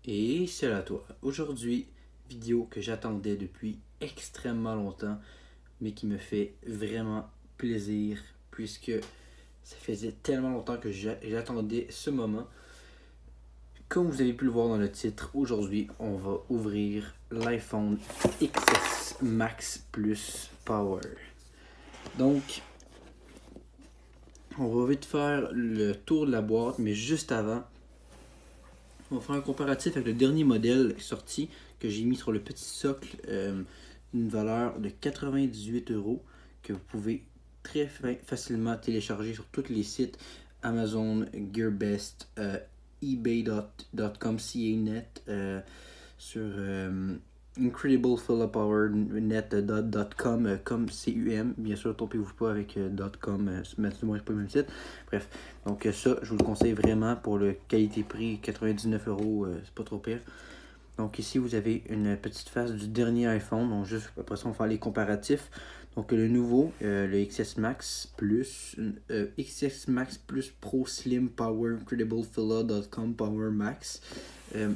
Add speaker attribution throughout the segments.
Speaker 1: Et salut à toi. Aujourd'hui, vidéo que j'attendais depuis extrêmement longtemps, mais qui me fait vraiment plaisir puisque ça faisait tellement longtemps que j'attendais ce moment. Comme vous avez pu le voir dans le titre, aujourd'hui, on va ouvrir l'iPhone XS Max Plus Power. Donc, on va vite faire le tour de la boîte, mais juste avant, on va faire un comparatif avec le dernier modèle sorti que j'ai mis sur le petit socle, une valeur de 98 € que vous pouvez très facilement télécharger sur tous les sites Amazon, Gearbest, eBay.com, CANet, sur incrediblefillapowernet.com, comme CUM. Bien sûr, trompez-vous pas avec .com, c'est pas le même site. Bref, donc ça, je vous le conseille vraiment pour le qualité-prix, 99 €, c'est pas trop pire. Donc ici, vous avez une petite face du dernier iPhone. Donc juste après ça, on va faire les comparatifs. Donc le nouveau, le XS Max Plus, XS Max Plus Pro Slim Power IncredibleFilla.com Power Max.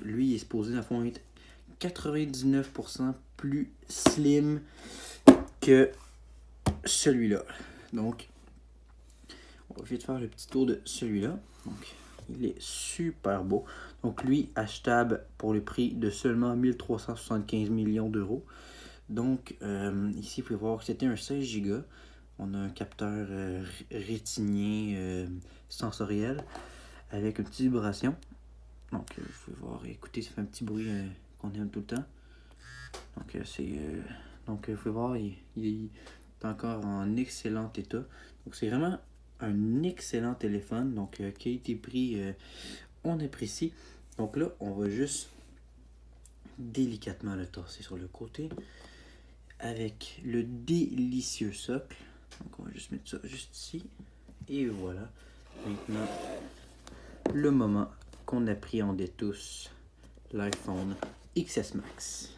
Speaker 1: Lui, il est supposé dans le fond être 99% plus slim que celui-là. Donc, on va vite faire le petit tour de celui-là. Donc, il est super beau. Donc, lui, achetable pour le prix de seulement 1375 millions d'euros. Donc, ici, vous pouvez voir que c'était un 16 Go. On a un capteur rétinien sensoriel avec une petite vibration. Donc, vous pouvez voir, écoutez, ça fait un petit bruit qu'on aime tout le temps. Donc, donc vous pouvez voir, il est encore en excellent état. Donc, c'est vraiment un excellent téléphone. Donc, qualité-prix, on apprécie. Donc là, on va juste délicatement le tasser sur le côté avec le délicieux socle. Donc, on va juste mettre ça juste ici. Et voilà. Maintenant, le moment qu'on appréhendait tous, l'iPhone XS Max.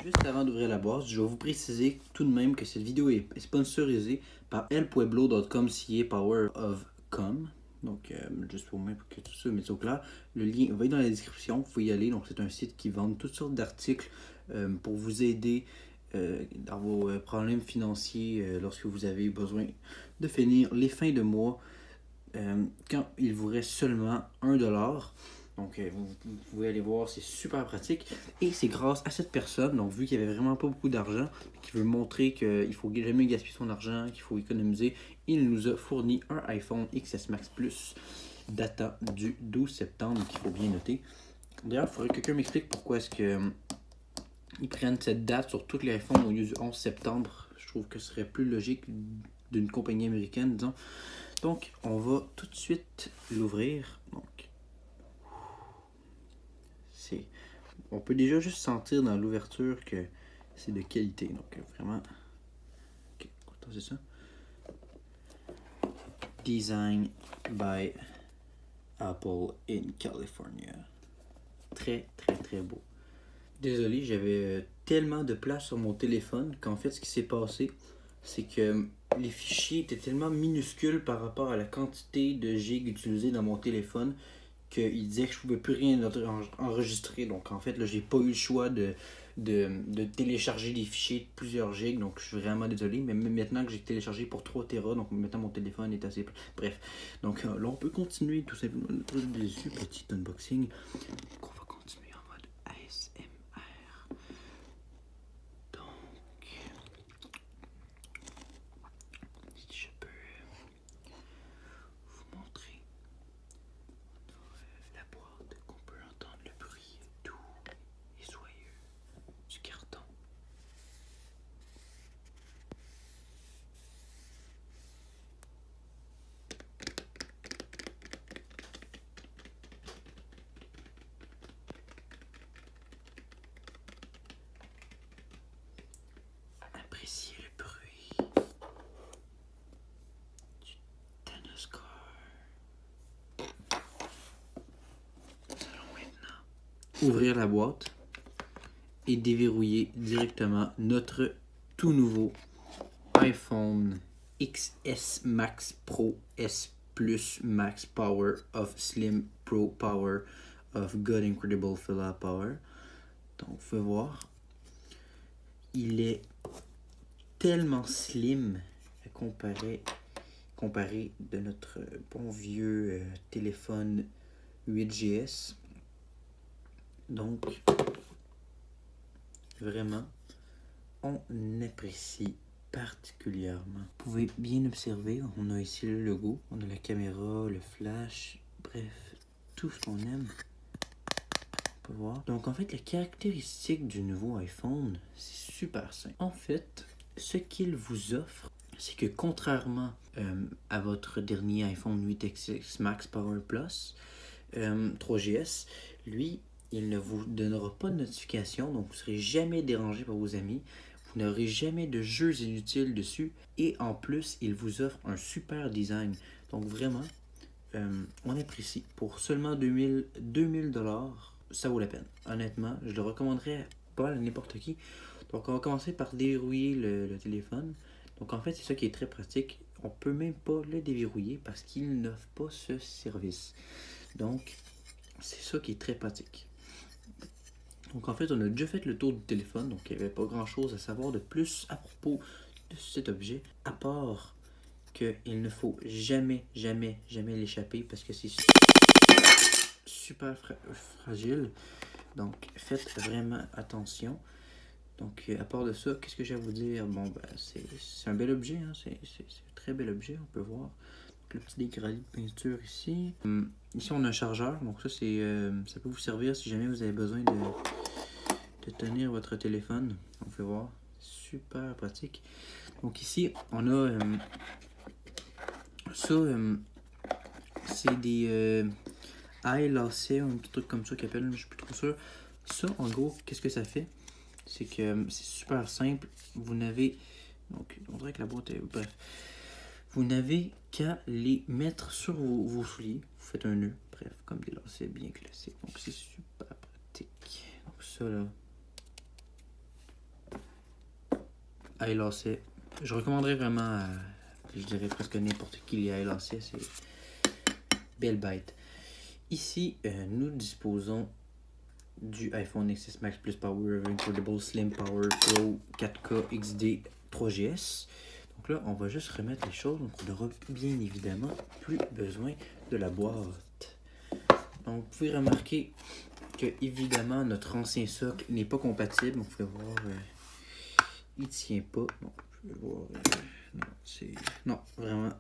Speaker 1: Juste avant d'ouvrir la boîte, je vais vous préciser tout de même que cette vidéo est sponsorisée par elpueblo.com Power of Com. Donc, juste pour moi, pour que tout ça mette au clair, le lien va être dans la description, vous pouvez y aller. Donc, c'est un site qui vend toutes sortes d'articles pour vous aider dans vos problèmes financiers lorsque vous avez besoin de finir les fins de mois quand il vous reste seulement 1$. Donc, vous pouvez aller voir, c'est super pratique. Et c'est grâce à cette personne, donc vu qu'il n'y avait vraiment pas beaucoup d'argent, qui veut montrer qu'il ne faut jamais gaspiller son argent, qu'il faut économiser, il nous a fourni un iPhone XS Max Plus datant du 12 septembre, qu'il faut bien noter. D'ailleurs, il faudrait que quelqu'un m'explique pourquoi est-ce que ils prennent cette date sur tous les iPhones au lieu du 11 septembre. Je trouve que ce serait plus logique d'une compagnie américaine, disons. Donc, on va tout de suite l'ouvrir. Donc, on peut déjà juste sentir dans l'ouverture que c'est de qualité. Donc, vraiment, ok, c'est ça. Design by Apple in California. Très, très, très beau. Désolé, j'avais tellement de place sur mon téléphone qu'en fait, ce qui s'est passé, c'est que les fichiers étaient tellement minuscules par rapport à la quantité de gigs utilisés dans mon téléphone qu'il disait que je pouvais plus rien enregistrer. Donc en fait, là, j'ai pas eu le choix de télécharger des fichiers de plusieurs gigs. Donc je suis vraiment désolé. Mais même maintenant que j'ai téléchargé pour 3 Tera, donc maintenant mon téléphone est assez... Bref. Donc là, on peut continuer tout simplement notre petit unboxing. Donc, on va continuer en mode ASMR. Donc, si je peux vous montrer la boîte, qu'on peut entendre le bruit doux et soyeux du carton. Appréciez le bruit du Thanoscore. Nous allons maintenant ouvrir la boîte et déverrouiller directement notre tout nouveau iPhone XS Max Pro S Plus Max Power of Slim Pro Power of God Incredible Fill-Up Power. Donc vous pouvez voir, il est tellement slim comparé de notre bon vieux téléphone 8GS. Donc vraiment, on apprécie particulièrement. Vous pouvez bien observer, on a ici le logo, on a la caméra, le flash, bref, tout ce qu'on aime. On peut voir. Donc en fait, la caractéristique du nouveau iPhone, c'est super simple. En fait, ce qu'il vous offre, c'est que contrairement à votre dernier iPhone 8XS Max Power Plus 3GS, lui, il ne vous donnera pas de notification, donc vous ne serez jamais dérangé par vos amis. Vous n'aurez jamais de jeux inutiles dessus. Et en plus, il vous offre un super design. Donc vraiment, on apprécie. Pour seulement 2000 $, ça vaut la peine. Honnêtement, je le recommanderais pas à n'importe qui. Donc on va commencer par déverrouiller le téléphone. Donc en fait, c'est ça qui est très pratique. On peut même pas le déverrouiller parce qu'il n'offre pas ce service. Donc, c'est ça qui est très pratique. Donc en fait, on a déjà fait le tour du téléphone, donc il n'y avait pas grand chose à savoir de plus à propos de cet objet, à part qu'il ne faut jamais l'échapper parce que c'est super fragile. Donc faites vraiment attention. Donc à part de ça, qu'est-ce que j'ai à vous dire? Bon, ben, c'est un bel objet, hein? C'est un très bel objet, on peut voir. Le petit dégradé de peinture ici. Ici on a un chargeur, donc ça c'est ça peut vous servir si jamais vous avez besoin de tenir votre téléphone. On peut voir, super pratique. Donc ici on a ça, c'est des eye lacets, un petit truc comme ça qu'ils appellent, je suis plus trop sûr. Ça en gros, qu'est-ce que ça fait? C'est que c'est super simple. Vous n'avez, donc on dirait que la boîte est, bref. Vous n'avez qu'à les mettre sur vos souliers. Vous faites un nœud, bref, comme des lacets bien classiques. Donc c'est super pratique. Donc ça là. Eye lacets. Je recommanderais vraiment je dirais presque n'importe qui les eye lacets. C'est belle bête. Ici, nous disposons du iPhone XS Max Plus Power Incredible Slim Power Pro 4K XD 3GS. Donc là, on va juste remettre les choses. Donc on n'aura bien évidemment plus besoin de la boîte. Donc vous pouvez remarquer que évidemment notre ancien socle n'est pas compatible. Vous pouvez voir, il tient pas. Donc je vais voir, non, vraiment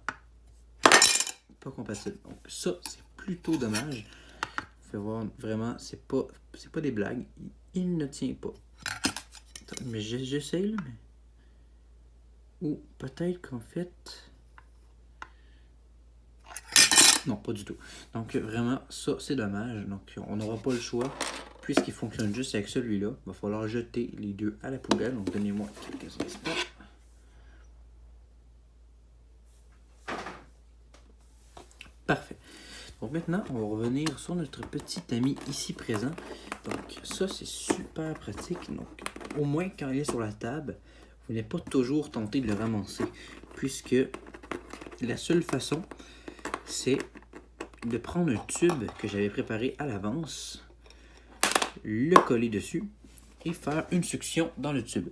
Speaker 1: pas compatible. Donc ça, c'est plutôt dommage. Vous pouvez voir, vraiment, c'est pas des blagues. Il ne tient pas. Attends, mais j'essaie là, mais... Ou peut-être qu'en fait... Non, pas du tout. Donc vraiment, ça c'est dommage. Donc on n'aura pas le choix. Puisqu'il fonctionne juste avec celui-là, il va falloir jeter les deux à la poubelle. Donc donnez-moi quelques instants. Parfait. Donc maintenant, on va revenir sur notre petit ami ici présent. Donc ça c'est super pratique. Donc au moins quand il est sur la table, vous n'êtes pas toujours tenté de le ramasser. Puisque la seule façon, c'est de prendre un tube que j'avais préparé à l'avance, le coller dessus et faire une succion dans le tube.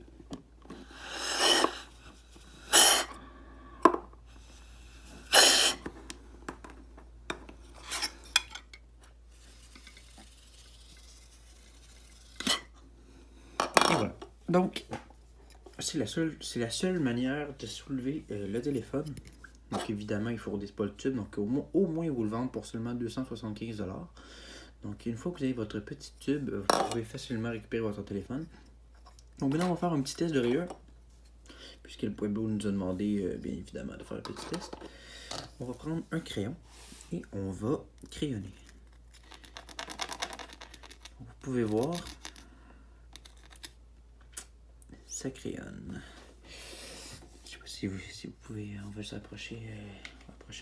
Speaker 1: Et voilà. Donc, c'est la seule manière de soulever le téléphone. Donc évidemment, il ne faut pas le tube. Donc au moins, vous le vendez pour seulement 275 $. Donc une fois que vous avez votre petit tube, vous pouvez facilement récupérer votre téléphone. Donc maintenant, on va faire un petit test de rigueur. Puisque le Pueblo nous a demandé, bien évidemment, de faire un petit test. On va prendre un crayon et on va crayonner. Vous pouvez voir, ça crayonne. Je sais pas si vous pouvez, on va s'approcher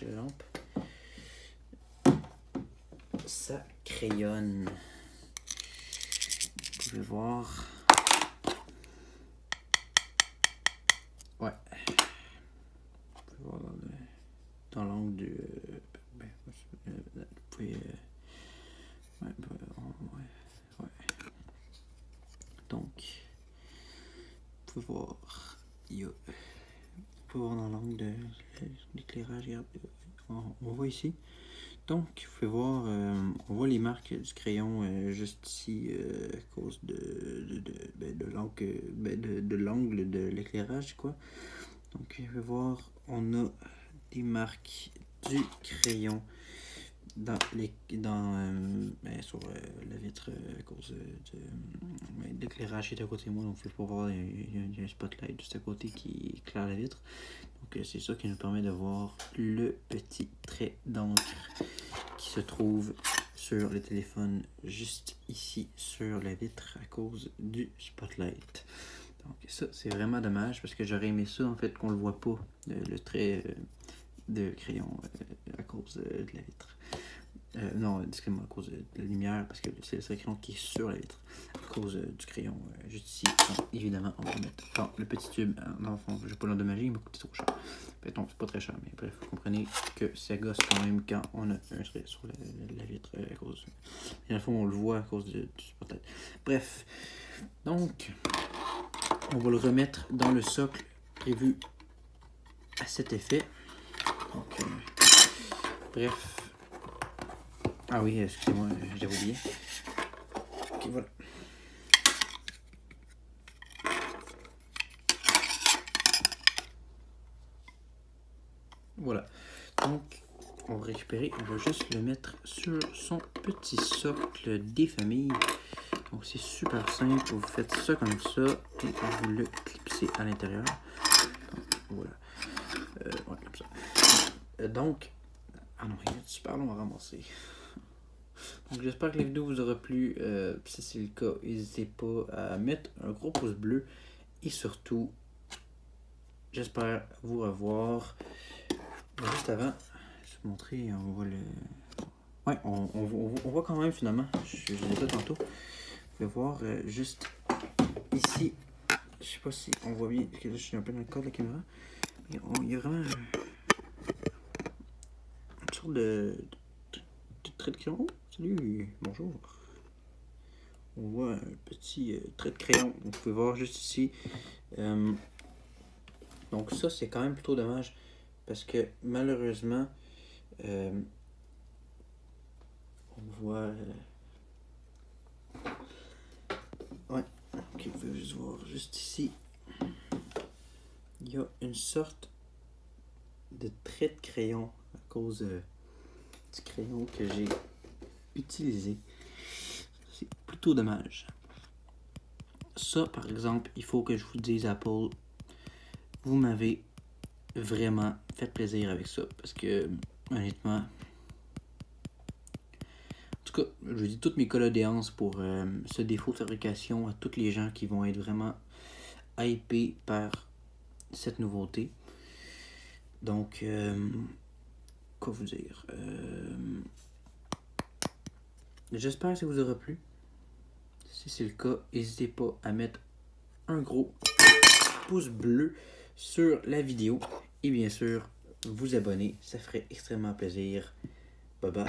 Speaker 1: la lampe. Ça crayonne. Vous pouvez voir. Ouais. Vous pouvez voir dans l'angle du... vous pouvez... Donc, vous pouvez voir, vous pouvez voir dans l'angle de l'éclairage, on voit ici. Donc, vous pouvez voir, on voit les marques du crayon juste ici à cause de l'angle de l'éclairage, quoi. Donc, vous pouvez voir, on a des marques du crayon sur la vitre à cause de l'éclairage qui est à côté de moi. Donc, vous pouvez voir, il y a un spotlight juste à côté qui éclaire la vitre. Donc, c'est ça qui nous permet de voir le petit trait d'encre qui se trouve sur le téléphone juste ici sur la vitre à cause du spotlight. Donc ça c'est vraiment dommage parce que j'aurais aimé ça en fait qu'on le voit pas le trait de crayon à cause de la vitre. Non, excusez-moi, à cause de la lumière parce que c'est le crayon qui est sur la vitre à cause du crayon juste ici. Donc, évidemment on va mettre le petit tube dans le fond. Je vais pas l'endommager, il m'a coûté trop cher. Non, c'est pas très cher, mais bref, vous comprenez que ça gosse quand même quand on a un trait sur la vitre à cause. Et dans le fond, on le voit à cause du spotlight. Bref, donc, on va le remettre dans le socle prévu à cet effet. Donc, bref. Ah oui, excusez-moi, j'avais oublié. Ok, voilà. Voilà, donc on va récupérer, on va juste le mettre sur son petit socle des familles. Donc c'est super simple, vous faites ça comme ça et vous le clipsez à l'intérieur. Voilà, ouais, comme ça. Donc, ah non, il est super long à ramasser. Donc j'espère que la vidéo vous aura plu. Si c'est le cas, n'hésitez pas à mettre un gros pouce bleu et surtout, j'espère vous revoir. Juste avant, je vais vous montrer, on voit le... Ouais, on voit quand même finalement, je l'ai dit tantôt. Vous pouvez voir juste ici, je sais pas si on voit bien, parce que là je suis un peu dans le cadre de la caméra. Mais il y a vraiment une sorte de trait de crayon. Oh, salut, bonjour. On voit un petit trait de crayon, donc vous pouvez voir juste ici. Donc ça c'est quand même plutôt dommage. Parce que malheureusement, on voit... ouais, ok, vous pouvez juste voir juste ici. Il y a une sorte de trait de crayon à cause du crayon que j'ai utilisé. C'est plutôt dommage. Ça, par exemple, il faut que je vous dise, Apple, vous m'avez vraiment fait plaisir avec ça parce que honnêtement, en tout cas je dis toutes mes condoléances pour ce défaut de fabrication à tous les gens qui vont être vraiment hypés par cette nouveauté. Donc quoi vous dire, j'espère que ça vous aura plu. Si c'est le cas, n'hésitez pas à mettre un gros pouce bleu sur la vidéo et bien sûr vous abonner, ça ferait extrêmement plaisir. Bye bye.